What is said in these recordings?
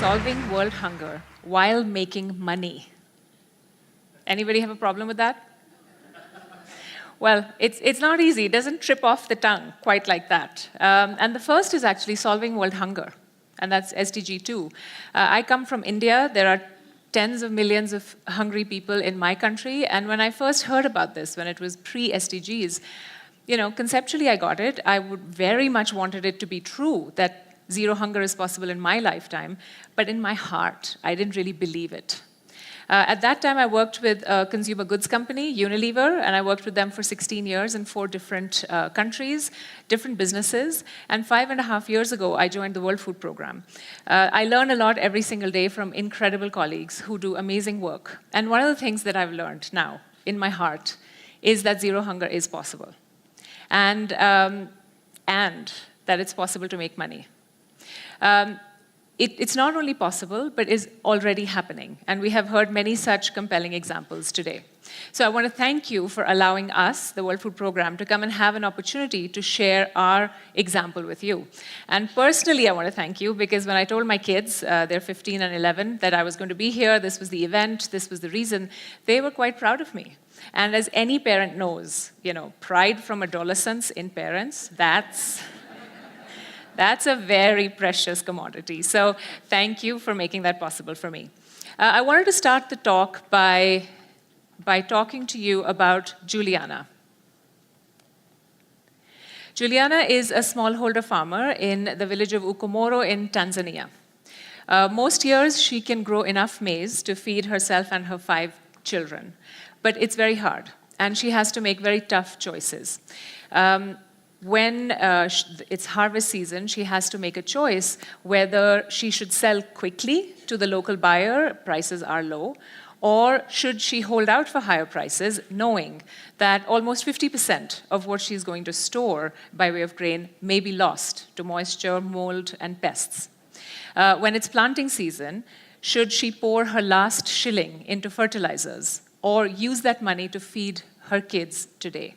solving world hunger while making money. Anybody have a problem with that? Well, it's not easy. It doesn't trip off the tongue quite like that. And the first is actually solving world hunger, and that's SDG 2. I come from India. There are tens of millions of hungry people in my country, and when I first heard about this, when it was pre-SDGs, conceptually I got it. I would very much wanted it to be true that zero hunger is possible in my lifetime, but in my heart, I didn't really believe it. At that time, I worked with a consumer goods company, Unilever, and I worked with them for 16 years in 4 different countries, different businesses. And 5.5 years ago, I joined the World Food Program. I learn a lot every single day from incredible colleagues who do amazing work. And one of the things that I've learned now in my heart is that zero hunger is possible. And that it's possible to make money. It's not only possible, but is already happening. And we have heard many such compelling examples today. So I want to thank you for allowing us, the World Food Program, to come and have an opportunity to share our example with you. And personally, I want to thank you because when I told my kids, they're 15 and 11, that I was going to be here, this was the event, this was the reason, they were quite proud of me. And as any parent knows, pride from adolescents in parents, that's a very precious commodity. So thank you for making that possible for me. I wanted to start the talk by talking to you about Juliana. Juliana is a smallholder farmer in the village of Ukomoro in Tanzania. Most years, she can grow enough maize to feed herself and her 5 children. But it's very hard, and she has to make very tough choices. When it's harvest season, she has to make a choice whether she should sell quickly to the local buyer, prices are low, or should she hold out for higher prices, knowing that almost 50% of what she's going to store by way of grain may be lost to moisture, mold, and pests. When it's planting season, should she pour her last shilling into fertilizers or use that money to feed her kids today?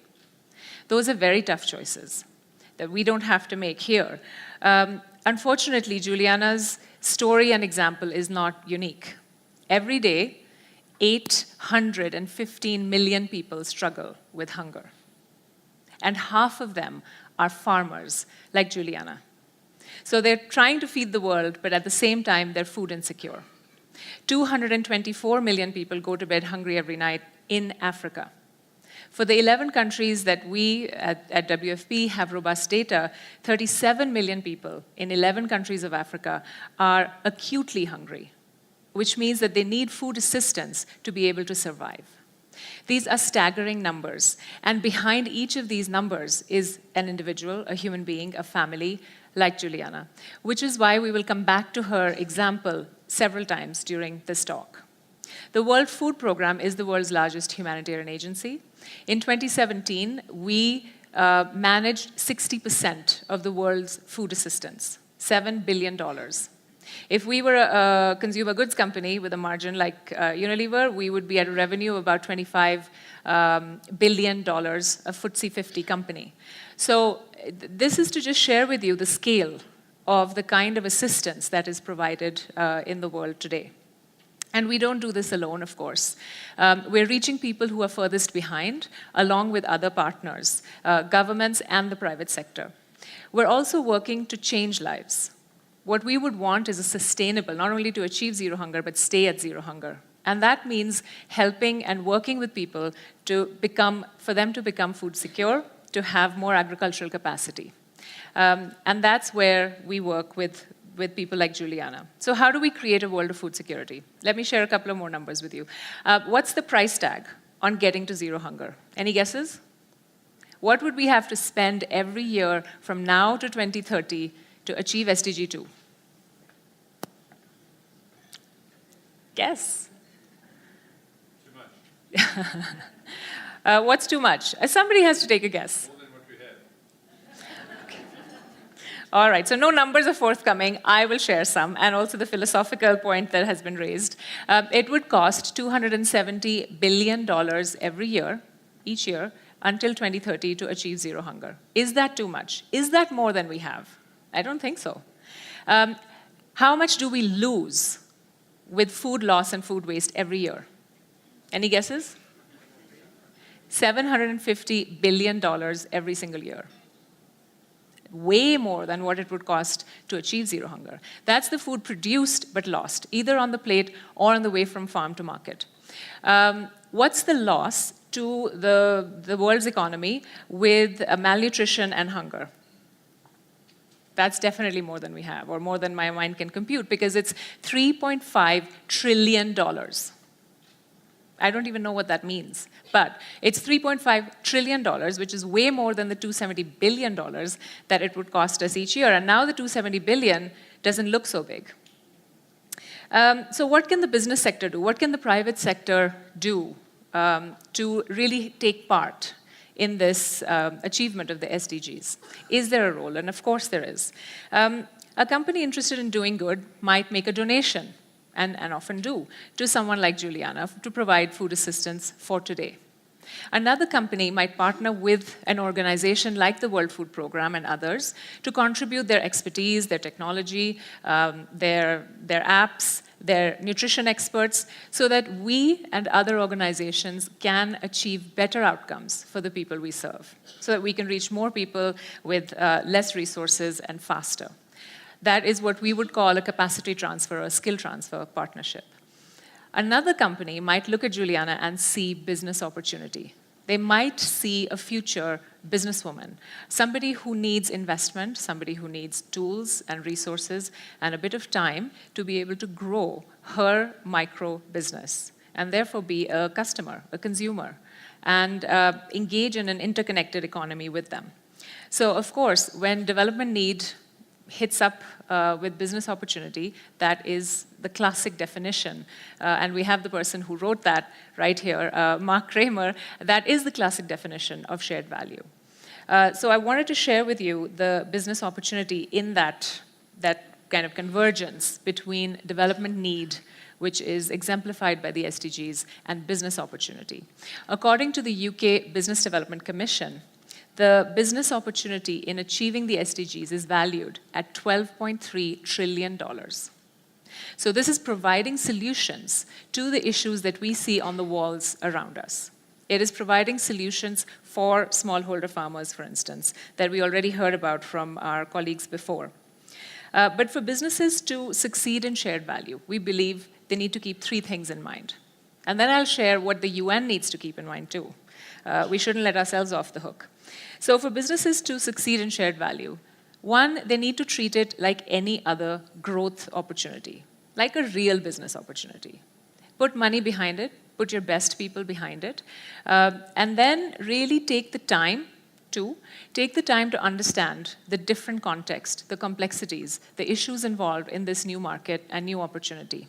Those are very tough choices that we don't have to make here. Unfortunately, Juliana's story and example is not unique. Every day, 815 million people struggle with hunger. And half of them are farmers like Juliana. So they're trying to feed the world, but at the same time, they're food insecure. 224 million people go to bed hungry every night in Africa. For the 11 countries that we at WFP have robust data, 37 million people in 11 countries of Africa are acutely hungry, which means that they need food assistance to be able to survive. These are staggering numbers, and behind each of these numbers is an individual, a human being, a family like Juliana, which is why we will come back to her example several times during this talk. The World Food Program is the world's largest humanitarian agency. In 2017, we managed 60% of the world's food assistance, $7 billion. If we were a consumer goods company with a margin like Unilever, we would be at a revenue of about $25 billion, a FTSE 50 company. So this is to just share with you the scale of the kind of assistance that is provided in the world today. And we don't do this alone, of course. We're reaching people who are furthest behind, along with other partners, governments and the private sector. We're also working to change lives. What we would want is a sustainable, not only to achieve zero hunger, but stay at zero hunger. And that means helping and working with people for them to become food secure, to have more agricultural capacity. And that's where we work with people like Juliana. So how do we create a world of food security? Let me share a couple of more numbers with you. What's the price tag on getting to zero hunger? Any guesses? What would we have to spend every year from now to 2030 to achieve SDG 2? Guess. Too much. What's too much? Somebody has to take a guess. More than what we had. Okay. All right, so no numbers are forthcoming. I will share some, and also the philosophical point that has been raised. It would cost $270 billion every year, each year, until 2030 to achieve zero hunger. Is that too much? Is that more than we have? I don't think so. How much do we lose with food loss and food waste every year? Any guesses? $750 billion every single year. Way more than what it would cost to achieve zero hunger. That's the food produced but lost, either on the plate or on the way from farm to market. What's the loss to the world's economy with malnutrition and hunger? That's definitely more than we have, or more than my mind can compute, because it's $3.5 trillion. I don't even know what that means, but it's $3.5 trillion, which is way more than the $270 billion that it would cost us each year. And now the $270 billion doesn't look so big. So what can the business sector do? What can the private sector do to really take part in this achievement of the SDGs? Is there a role? And of course there is. A company interested in doing good might make a donation, and often do, to someone like Juliana to provide food assistance for today. Another company might partner with an organization like the World Food Programme and others to contribute their expertise, their technology, their apps, their nutrition experts, so that we and other organizations can achieve better outcomes for the people we serve, so that we can reach more people with less resources and faster. That is what we would call a capacity transfer or a skill transfer partnership. Another company might look at Juliana and see business opportunity. They might see a future businesswoman, somebody who needs investment, somebody who needs tools and resources and a bit of time to be able to grow her micro business and therefore be a customer, a consumer, and engage in an interconnected economy with them. So, of course, when development need hits up with business opportunity, that is the classic definition. And we have the person who wrote that right here, Mark Kramer. That is the classic definition of shared value. So I wanted to share with you the business opportunity in that kind of convergence between development need, which is exemplified by the SDGs, and business opportunity. According to the UK Business Development Commission, the business opportunity in achieving the SDGs is valued at $12.3 trillion. So this is providing solutions to the issues that we see on the walls around us. It is providing solutions for smallholder farmers, for instance, that we already heard about from our colleagues before. But for businesses to succeed in shared value, we believe they need to keep three things in mind. And then I'll share what the UN needs to keep in mind too. We shouldn't let ourselves off the hook. So for businesses to succeed in shared value, one, they need to treat it like any other growth opportunity, like a real business opportunity. Put money behind it, put your best people behind it, and then really take the time to understand the different context, the complexities, the issues involved in this new market and new opportunity.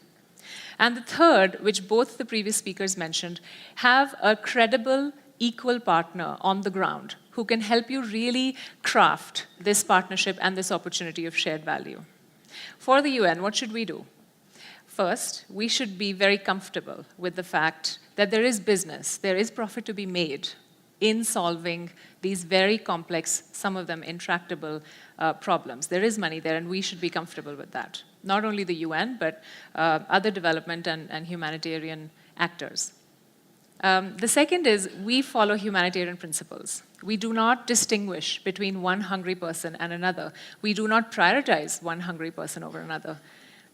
And the third, which both the previous speakers mentioned, have a credible, equal partner on the ground who can help you really craft this partnership and this opportunity of shared value. For the UN, what should we do? First, we should be very comfortable with the fact that there is business, there is profit to be made in solving these very complex, some of them intractable problems. There is money there, and we should be comfortable with that. Not only the UN, but other development and humanitarian actors. The second is we follow humanitarian principles. We do not distinguish between one hungry person and another. We do not prioritize one hungry person over another.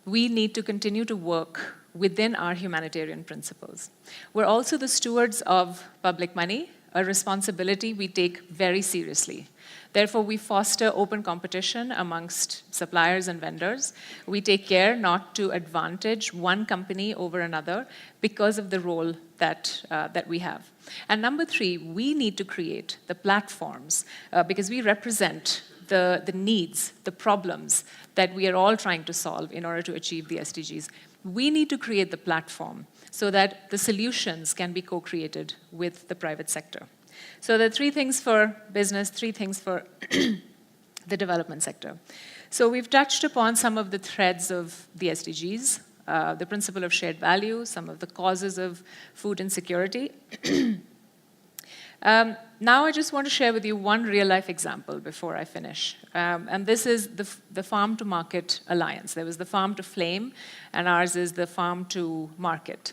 We need to continue to work within our humanitarian principles. We're also the stewards of public money, a responsibility we take very seriously. Therefore, we foster open competition amongst suppliers and vendors. We take care not to advantage one company over another because of the role that we have. And number three, we need to create the platforms because we represent the needs, the problems that we are all trying to solve in order to achieve the SDGs. We need to create the platform so that the solutions can be co-created with the private sector. So there are three things for business, three things for the development sector. So we've touched upon some of the threads of the SDGs, the principle of shared value, some of the causes of food insecurity. Now I just want to share with you one real-life example before I finish. And this is the Farm to Market Alliance. There was the Farm to Flame, and ours is the Farm to Market.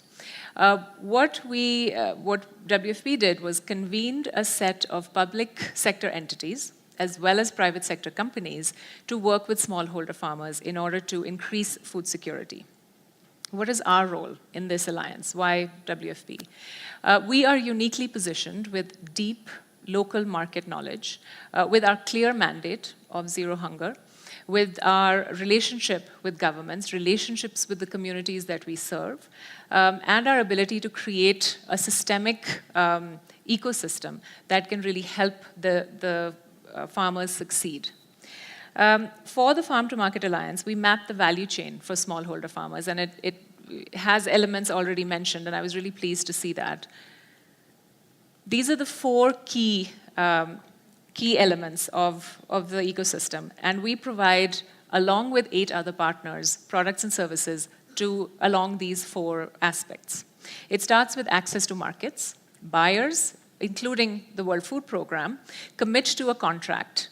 What WFP did was convened a set of public sector entities, as well as private sector companies, to work with smallholder farmers in order to increase food security. What is our role in this alliance? Why WFP? We are uniquely positioned with deep local market knowledge, with our clear mandate of zero hunger, with our relationship with governments, relationships with the communities that we serve, and our ability to create a systemic ecosystem that can really help the farmers succeed. For the Farm to Market Alliance, we mapped the value chain for smallholder farmers, and it has elements already mentioned, and I was really pleased to see that. These are the four key elements of the ecosystem, and we provide, along with 8 other partners, products and services along these 4 aspects. It starts with access to markets. Buyers, including the World Food Program, commit to a contract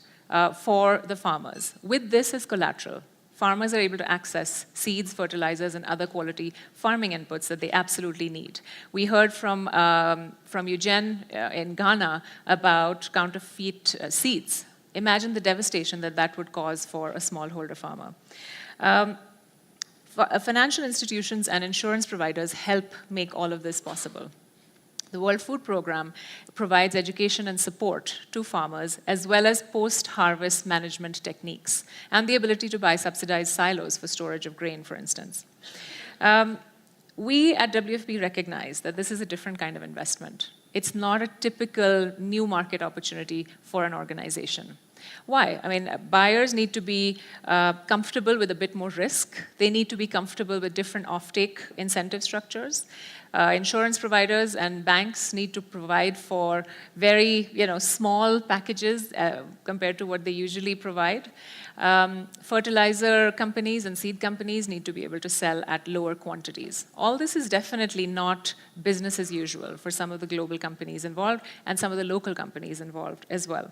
for the farmers. With this as collateral, farmers are able to access seeds, fertilizers, and other quality farming inputs that they absolutely need. We heard from Eugene in Ghana about counterfeit seeds. Imagine the devastation that would cause for a smallholder farmer. Financial institutions and insurance providers help make all of this possible. The World Food Program provides education and support to farmers, as well as post-harvest management techniques, and the ability to buy subsidized silos for storage of grain, for instance. We at WFP recognize that this is a different kind of investment. It's not a typical new market opportunity for an organization. Why? I mean, buyers need to be comfortable with a bit more risk. They need to be comfortable with different offtake incentive structures. Insurance providers and banks need to provide for very small packages compared to what they usually provide. Fertilizer companies and seed companies need to be able to sell at lower quantities. All this is definitely not business as usual for some of the global companies involved and some of the local companies involved as well.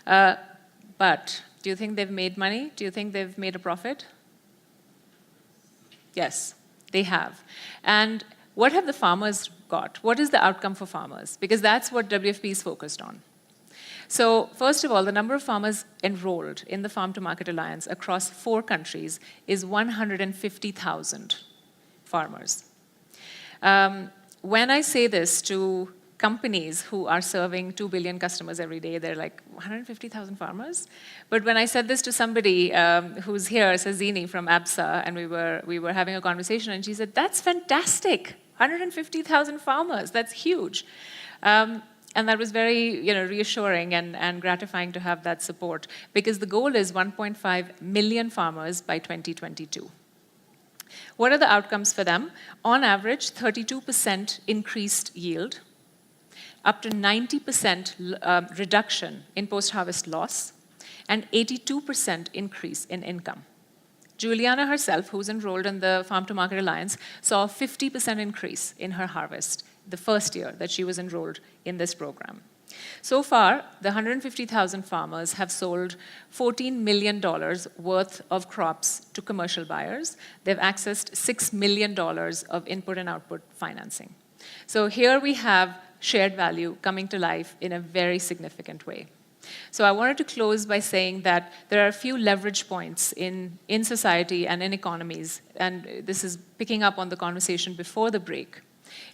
But do you think they've made money? Do you think they've made a profit? Yes, they have. And what have the farmers got? What is the outcome for farmers? Because that's what WFP is focused on. So first of all, the number of farmers enrolled in the Farm to Market Alliance across 4 countries is 150,000 farmers. When I say this to companies who are serving 2 billion customers every day, they're like, 150,000 farmers? But when I said this to somebody who's here, Sazini from ABSA, and we were having a conversation, and she said, that's fantastic, 150,000 farmers, that's huge. And that was very reassuring and gratifying to have that support, because the goal is 1.5 million farmers by 2022. What are the outcomes for them? On average, 32% increased yield, up to 90% reduction in post-harvest loss, and 82% increase in income. Juliana herself, who's enrolled in the Farm to Market Alliance, saw a 50% increase in her harvest the first year that she was enrolled in this program. So far, the 150,000 farmers have sold $14 million worth of crops to commercial buyers. They've accessed $6 million of input and output financing. So here we have shared value coming to life in a very significant way. So I wanted to close by saying that there are a few leverage points in society and in economies, and this is picking up on the conversation before the break.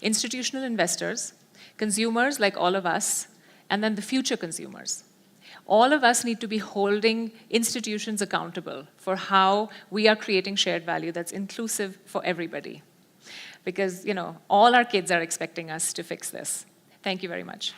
Institutional investors, consumers like all of us, and then the future consumers. All of us need to be holding institutions accountable for how we are creating shared value that's inclusive for everybody. Because, all our kids are expecting us to fix this. Thank you very much.